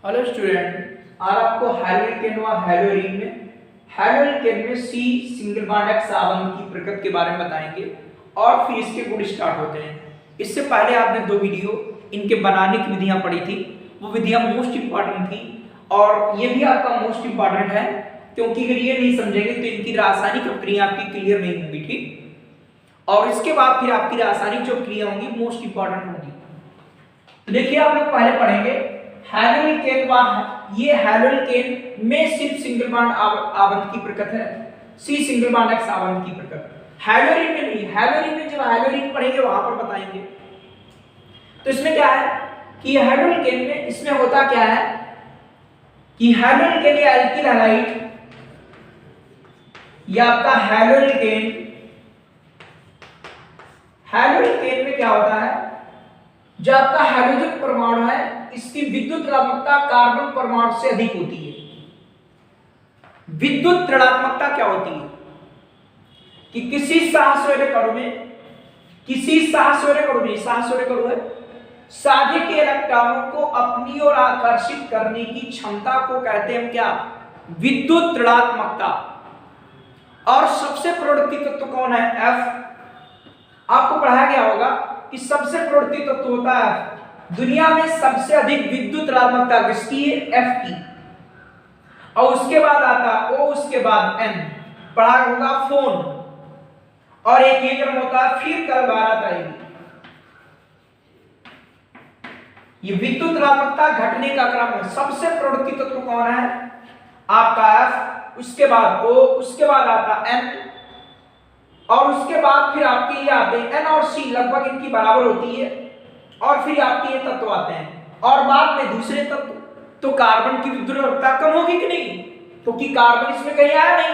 Hello student, आज आपको हैलोइल्केन व हैलोइरीन में सी सिंगल बॉन्ड एक्स आबंध की प्रकृति के बारे में बताएंगे और फिर इसके गुण स्टार्ट होते हैं। इससे पहले आपने दो वीडियो इनके बनाने की विधियां पढ़ी थी, वो विधियां मोस्ट इंपॉर्टेंट थी और ये भी आपका मोस्ट इंपॉर्टेंट है, क्योंकि अगर ये नहीं समझेंगे तो इनकी रासायनिक प्रक्रिया आपकी क्लियर नहीं होगी। ठीक, और इसके बाद फिर आपकी रासायनिक जो क्रिया होंगी मोस्ट इंपॉर्टेंट होगी। तो देखिए, आप लोग पहले पढ़ेंगे हैलोइल्केन ये हैलोइल्केन में सिर्फ सिंगल बॉन्ड आबंध की प्रकृति है, सी सिंगल बॉन्ड एक्स आबंध की प्रकृति। हैलोइरीन में नहीं, हैलोइरीन में जब हैलोइरीन पढ़ेंगे वहां पर बताएंगे। तो इसमें क्या है कि हैलोइल्केन में इसमें होता क्या है कि हैलोइल्केन या एल्किल हैलाइड या आपका हैलोइल्केन में क्या होता है, जो आपका हाइड्रोजन परमाणु है इसकी विद्युत ऋणात्मकता कार्बन परमाणु से अधिक होती है। विद्युत ऋणात्मकता क्या होती है कि किसी सहसंयोजक अणु है सादे के इलेक्ट्रॉनों को अपनी ओर आकर्षित करने की क्षमता को कहते हैं क्या, विद्युत ऋणात्मकता। और सबसे प्रवृत्ति तत्व कौन है, F। आपको पढ़ाया गया होगा कि सबसे प्रवृत्ति तत्व होता है दुनिया में सबसे अधिक विद्युत ऋणात्मकता किसकी है, F की। और उसके बाद आता O, उसके बाद N। पढ़ा होगा फोन, और एक ये क्रम होता है, फिर कल बारात आएगी। ये विद्युत ऋणात्मकता घटने का क्रम है। सबसे प्रवृत्ति तत्व कौन है आपका F, उसके बाद O, उसके बाद आता N, और उसके बाद फिर आपके ये आते हैं N और C, लगभग इनकी बराबर होती है, और फिर आपके ये तत्व आते हैं। और बाद में दूसरे तत्व, तो कार्बन की विद्युतता कम होगी कि नहीं, क्योंकि कार्बन इसमें कहीं आया नहीं।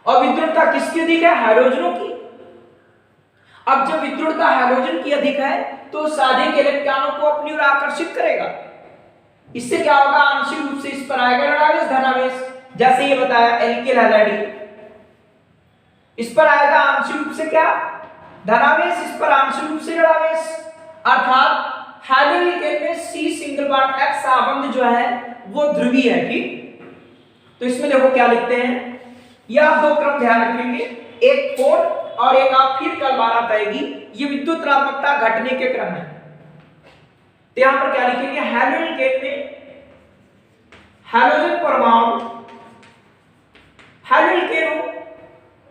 और विद्युतता किसकी अधिक है, हाइड्रोजनों की। अब जब विद्युतता हाइड्रोजन की अधिक है तो सादे के इलेक्ट्रॉनों को अपनी ओर आकर्षित करेगा। इससे क्या होगा, आंशिक रूप से इस पर आएगा ऋणावेश धनावेश, जैसे ये बताया एल्किल हैलाइड, इस पर आएगा आंशिक रूप से क्या, धनावेश, इस पर आंशिक रूप से ऋणावेश। अर्थात हैलोइल्केन में सी सिंगल बॉन्ड एक्स आबंध जो है वो ध्रुवीय है। ठीक, तो इसमें देखो क्या लिखते हैं, यह दो क्रम ध्यान रखेंगे, एक फोन और एक आप फिर कल बारात आएगी। ये विद्युत ऋणात्मकता घटने के क्रम है। तो यहां पर क्या लिखेंगे, हैलोइल्केन में हैलोजन परमाणु, हैलोइल्केन हो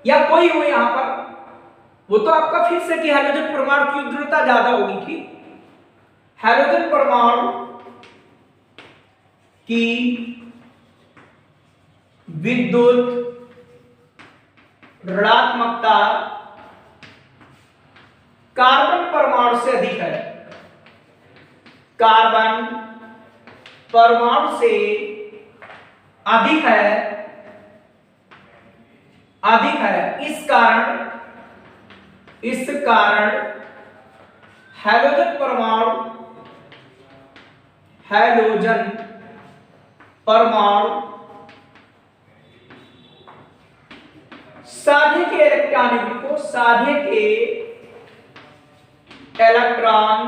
या कोई हो यहां पर, वो तो आपका फिक्स है कि हाइड्रोजन परमाणु की विद्युतता ज्यादा होगी। ठीक, हाइड्रोजन परमाणु की विद्युत ऋणात्मकता कार्बन परमाणु से अधिक है, कार्बन परमाणु से अधिक है। इस कारण हैलोजन परमाणु सादे के इलेक्ट्रॉन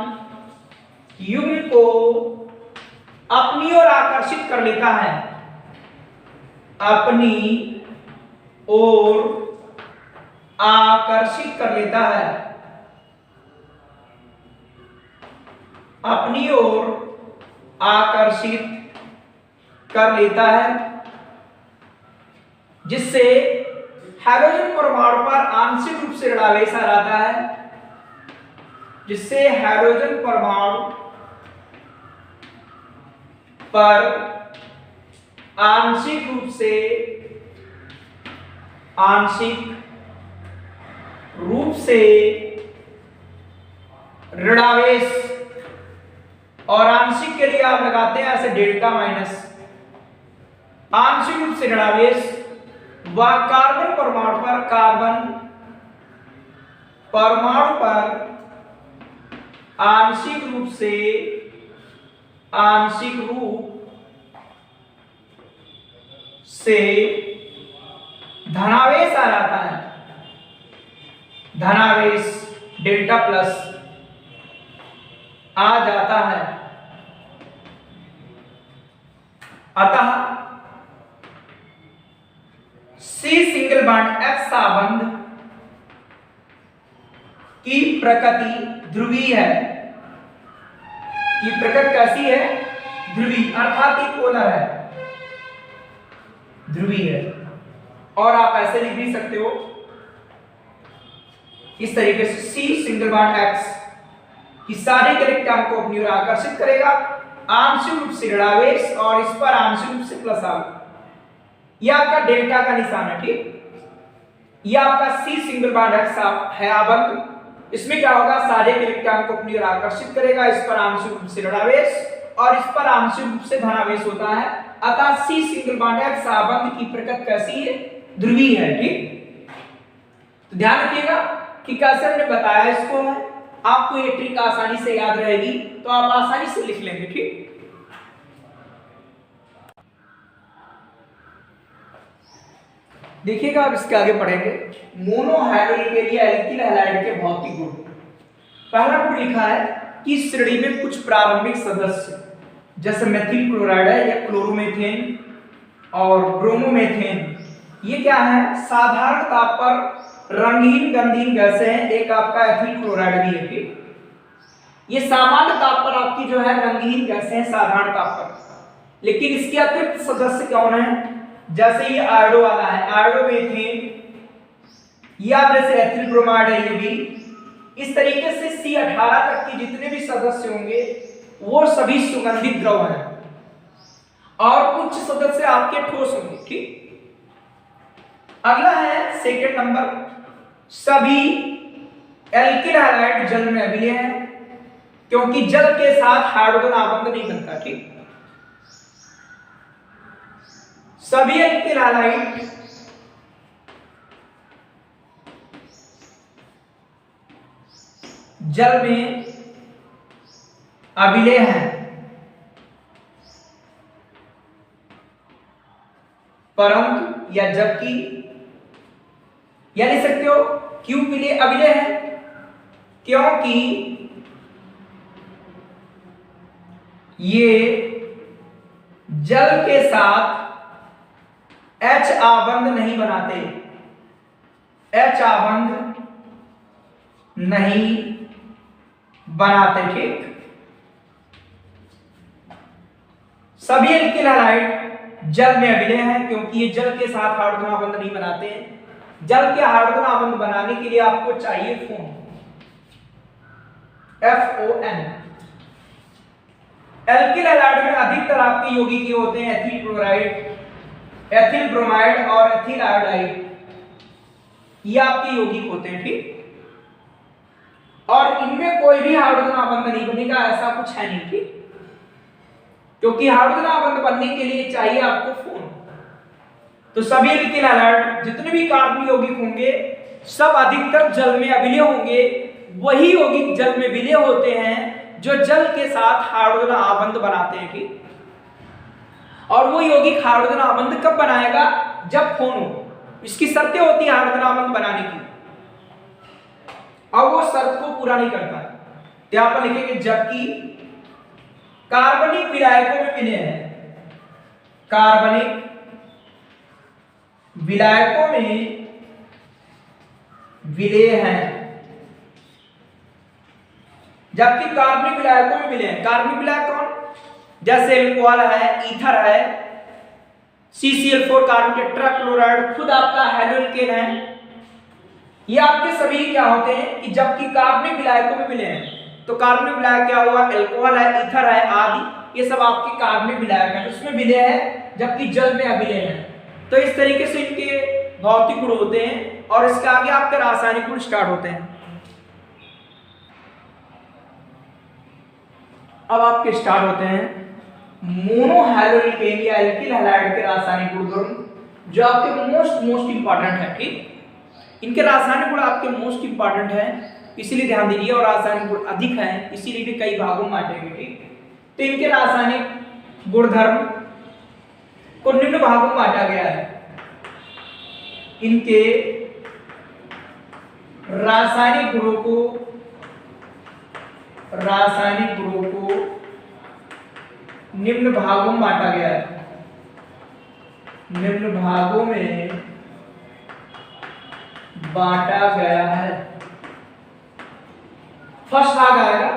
युग्म को अपनी ओर आकर्षित कर लेता है, अपनी ओर आकर्षित कर लेता है, अपनी ओर आकर्षित कर लेता है, जिससे हाइड्रोजन परमाणु पर आंशिक रूप से ऋणावेश आ जाता है, जिससे हाइड्रोजन परमाणु पर आंशिक रूप से ऋणावेश, और आंशिक के लिए आप लगाते हैं ऐसे डेल्टा माइनस, आंशिक रूप से ऋणावेश व कार्बन परमाणु पर आंशिक रूप से धनावेश आ जाता है, धनावेश डेल्टा प्लस आ जाता है। अतः C सिंगल बॉन्ड H संबंध की प्रकृति ध्रुवीय है, की प्रकृति कैसी है? ध्रुवीय, अर्थात ये पोलर है, ध्रुवीय है। और आप ऐसे लिख भी सकते हो इस तरीके से, C सिंगल बॉन्ड X कि सारे इलेक्ट्रॉन को अपनी ओर आकर्षित करेगा, आंशिक रूप से ऋणावेश और इस पर आंशिक रूप से प्लस आवेश। यह आपका डेल्टा का निशान है, ठीक। यह आपका C सिंगल बॉन्ड X है आबंध। इसमें क्या होगा? सारे इलेक्ट्रॉन को अपनी ओर आकर्षित करेगा, इस पर आंशिक रूप से ऋणावेश और इस पर आंशिक रूप से धनावेश होता है। अतः C सिंगल बॉन्ड X आबंध की प्रकृति कैसी है? ध्रुवीय है, ठीक। तो ध्यान रखिएगा कि कैसे हमने बताया इसको है। आपको ये ट्रिक आसानी से याद रहेगी तो आप आसानी से लिख लेंगे, ठीक। देखिएगा, अब इसके आगे पढ़ेंगे मोनोहाइड्रोल के लिए एल्किल हैलाइड के भौतिक गुण। पहला गुण लिखा है कि श्रेणी में कुछ प्रारंभिक सदस्य जैसे मेथिल क्लोराइड है या क्लोरोमीथेन और ब्रोमोमीथेन, ये क्या है? साधारण ताप पर रंगीन गंधहीन गैसें हैं। एक आपका एथिल क्लोराइड भी है, ये सामान्य ताप पर आपकी जो है रंगीन गैसें हैं, साधारण ताप पर। लेकिन इसके अतिरिक्त सदस्य कौन है? जैसे ये आयोडो वाला है, आयोडोमीथेन, या जैसे एथिल ब्रोमाइड है, ये भी। इस तरीके से C18 तक के जितने भी सदस्य होंगे वो सभी सुगंधित द्रव हैं और कुछ सदस्य आपके ठोस होंगे, ठीक। अगला है सेकंड नंबर, सभी एल्किल हैलाइड जल में अभिलय हैं क्योंकि जल के साथ हाइड्रोजन आबंध नहीं बनता, ठीक। सभी एल्किल हैलाइड जल में अभिलय हैं, परंतु या जबकि, या लिख सकते हो क्यों अभिलय है? क्योंकि ये जल के साथ H आबंध नहीं बनाते, H आबंध नहीं बनाते, ठीक। सभी एल्किल हैलाइड जल में अभिलय हैं क्योंकि ये जल के साथ हाइड्रोजन आबंध नहीं बनाते हैं। जल के हाइड्रोजन आबंध बनाने के लिए आपको चाहिए फोन, FON। एल्किल हैलाइड में अधिकतर आपके यौगिक होते हैं एथिल क्लोराइड, एथिल ब्रोमाइड और एथिल आयोडाइड, ये आपके यौगिक होते हैं, ठीक। और इनमें कोई भी हाइड्रोजन आबंध नहीं बनेगा, ऐसा कुछ है नहीं, ठीक। क्योंकि हाइड्रोजन आबंध बनने के लिए चाहिए आपको फोन। तो सभी एल्किल हैलाइड जितने भी कार्बन यौगिक होंगे सब अधिकतर जल में अभिलय होंगे। वही यौगिक जल में विलय होते हैं जो जल के साथ हाइड्रोजन आबंध बनाते हैं, ठीक। और वो यौगिक हाइड्रोजन आबंध कब बनाएगा? जब फोन हो। इसकी शर्तें होती है हाइड्रोजन आबंध बनाने की, और वो शर्त को पूरा नहीं करता। तो यहां पर लिखेंगे जबकि कार्बनिक विलायकों में विलय है, कार्बनिक विलायकों में विलय हैं, जबकि कार्बनिक विलायकों में विलय हैं। कार्बनिक विलायक कौन? जैसे एल्कोहल है, ईथर है, CCl4 कार्बन टेट्राक्लोराइड, खुद आपका हेलोल्केन है। ये आपके सभी क्या होते हैं कि जबकि कार्बनिक विलायकों में विलय हैं। तो कार्बनिक विलायक क्या हुआ? एल्कोहल है, ईथर है आदि, ये सब आपके कार्बनिक विलायक हैं, उसमें विलय है जबकि जल में अभिलय है। तो इस तरीके से इनके भौतिक गुण होते हैं और इसके आगे आपके रासायनिक गुण स्टार्ट होते हैं। अब आपके स्टार्ट होते हैं मोनोहाइड्रोल या एल्किल हैलाइड के रासायनिक गुण, जो आपके मोस्ट इंपॉर्टेंट है, ठीक। इनके रासायनिक गुण आपके मोस्ट इंपॉर्टेंट है, इसीलिए ध्यान दीजिए, और रासायनिक गुण अधिक हैं, इसीलिए भी कई भागों में बांटेंगे, ठीक। तो इनके रासायनिक गुणधर्म को निम्न भागों में बांटा गया है। इनके रासायनिक गुणों को निम्न भागों में बांटा गया है। निम्न भागों में बांटा गया है। फर्स्ट भाग आएगा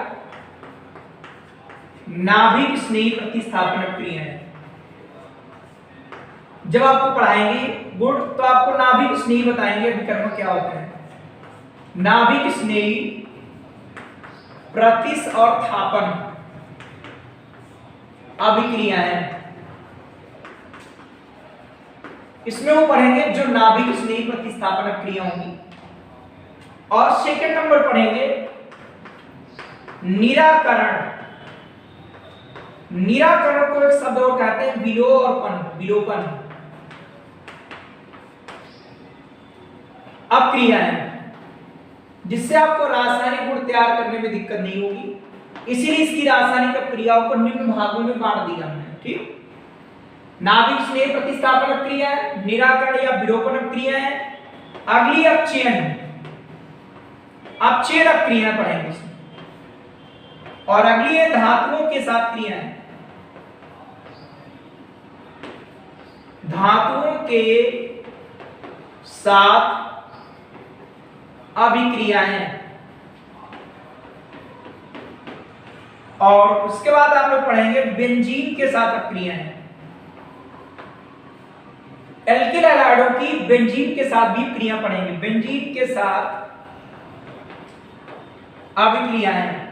नाभिक स्नेही प्रतिस्थापन क्रियाएं। जब आपको पढ़ाएंगे गुण तो आपको नाभिक स्नेही बताएंगे विकर्मक क्या होते हैं। नाभिक स्नेही प्रतिस और थापन अभिक्रियाएं, इसमें वो पढ़ेंगे जो नाभिक स्नेही प्रतिस्थापन क्रिया होंगी। और सेकंड नंबर पढ़ेंगे निराकरण। निराकरण को एक शब्द और कहते हैं विलोपन। अब क्रियाएं जिससे आपको रासायनिक गुण तैयार करने में दिक्कत नहीं होगी, इसीलिए इसकी रासायनिक क्रियाओं को निम्न भागों में बांट दिया हमने। ठीक, नाभिक स्नेह प्रतिस्थापन क्रिया है, निराकरण या विलोपन क्रिया है। अगली अपचयन क्रिया पढ़ेंगे और अगली है धातुओं के साथ क्रिया है। धातुओं के साथ अभिक्रियाएं। और उसके बाद आप लोग पढ़ेंगे बेंजीन के साथ अभिक्रियाएं। एल्किल हैलाइडों की बेंजीन के साथ भी क्रिया पढ़ेंगे। बेंजीन के साथ अभिक्रियाएं।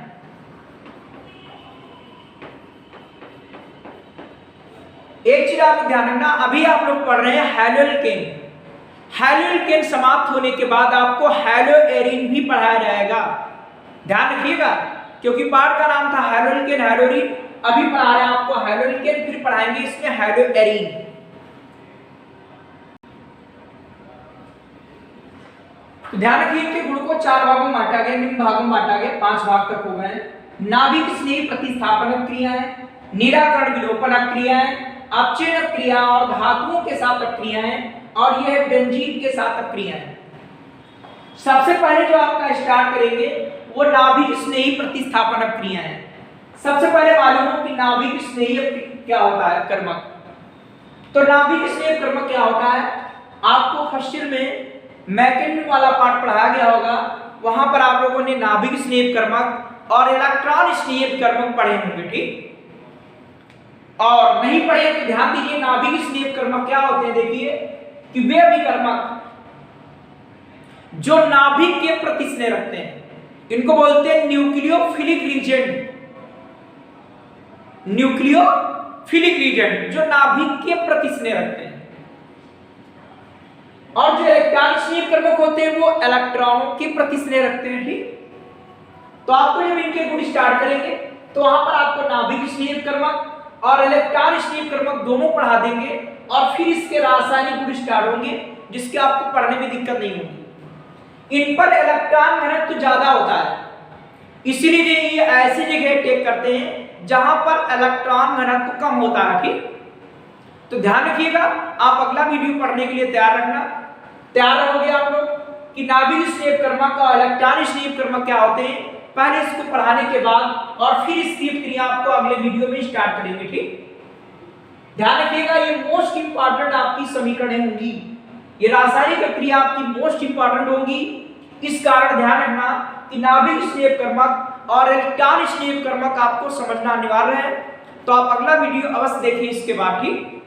एक चीज आप ध्यान रखना, अभी आप लोग पढ़ रहे हैं हैलोएल्केन। हैलोएल्केन समाप्त होने के बाद आपको हैलोएरिन भी पढ़ाया जाएगा, ध्यान रखिएगा, क्योंकि पाठ का नाम था हैलोएल्केन हैलोएरिन। अभी पढ़ा रहे हैं आपको हैलोएल्केन, फिर पढ़ाएंगे इसमें हैलोएरिन। तो ध्यान रखिए कि गुण को 4 भागों में बांटा गया, निम्न भागों में बांटा गया, 5 भाग तक हो गए। नाभिक स्नेह प्रतिस्थापन क्रियाएं, निराकरण विलोपन क्रियाएं, अपचयन क्रिया और धातुओं के साथ क्रियाएं, और यह बेंजीन के साथ क्रियाएं। सबसे पहले जो आपका स्टार्ट करेंगे वो नाभिक स्नेही प्रतिस्थापन क्रिया है। सबसे पहले मालूम हो कि नाभिक स्नेही क्या होता है, कर्मक। तो नाभिक स्नेही कर्मक क्या होता है, आपको फर्स्ट ईयर में मैकेनिज्म वाला पार्ट पढ़ाया गया होगा, वहां पर आप लोगों ने नाभिक स्नेही कर्मक और इलेक्ट्रॉन स्नेही कर्मक पढ़े होंगे। ठीक, और नहीं पढ़े तो ध्यान दीजिए नाभिक स्नेही कर्मक क्या होते हैं। देखिए कि वे अभिकर्मक जो नाभिक के प्रति स्नेह रखते हैं, इनको बोलते हैं न्यूक्लियोफिलिक रीजेंट। न्यूक्लियोफिलिक रीजेंट जो नाभिक के प्रति स्नेह रखते हैं। और जो इलेक्ट्रॉन स्नेह कर्मक होते हैं वो इलेक्ट्रॉनों के प्रति स्नेह रखते हैं। ठीक, तो आपको जब इनके गुण स्टार्ट करेंगे तो वहां पर आपको नाभिक स्नेह कर्मक और इलेक्ट्रॉन स्नेह कर्मक दोनों पढ़ा देंगे, और फिर इसके रासायनिक गुण स्टार्ट होंगे जिसके आपको पढ़ने में दिक्कत नहीं होगी। इन पर इलेक्ट्रॉन घनत्व ज्यादा होता है, इसीलिए ये ऐसी जगह टेक करते हैं जहां पर इलेक्ट्रॉन घनत्व कम होता है। ठीक, तो ध्यान रखिएगा, आप अगला वीडियो पढ़ने के लिए तैयार रखना। तैयार रहोगे आप लोग कि नाभिक स्नेह कर्मक और इलेक्ट्रॉन स्नेह कर्मक क्या होते हैं, पहले इसको पढ़ाने के बाद और फिर इसकी क्रिया आपको अगले वीडियो में स्टार्ट करेंगे। ठीक, ध्यान रखिएगा, ये मोस्ट इंपॉर्टेंट आपकी समीकरणें होंगी, ये रासायनिक क्रिया आपकी मोस्ट इंपॉर्टेंट होगी। इस कारण ध्यान रखना कि नाभिक स्नेह कर्मक और इलेक्ट्रॉन स्नेह कर्मक आपको समझना अनिवार्य है। तो आप अगला वीडियो अवश्य देखिए इसके बाद। ठीक।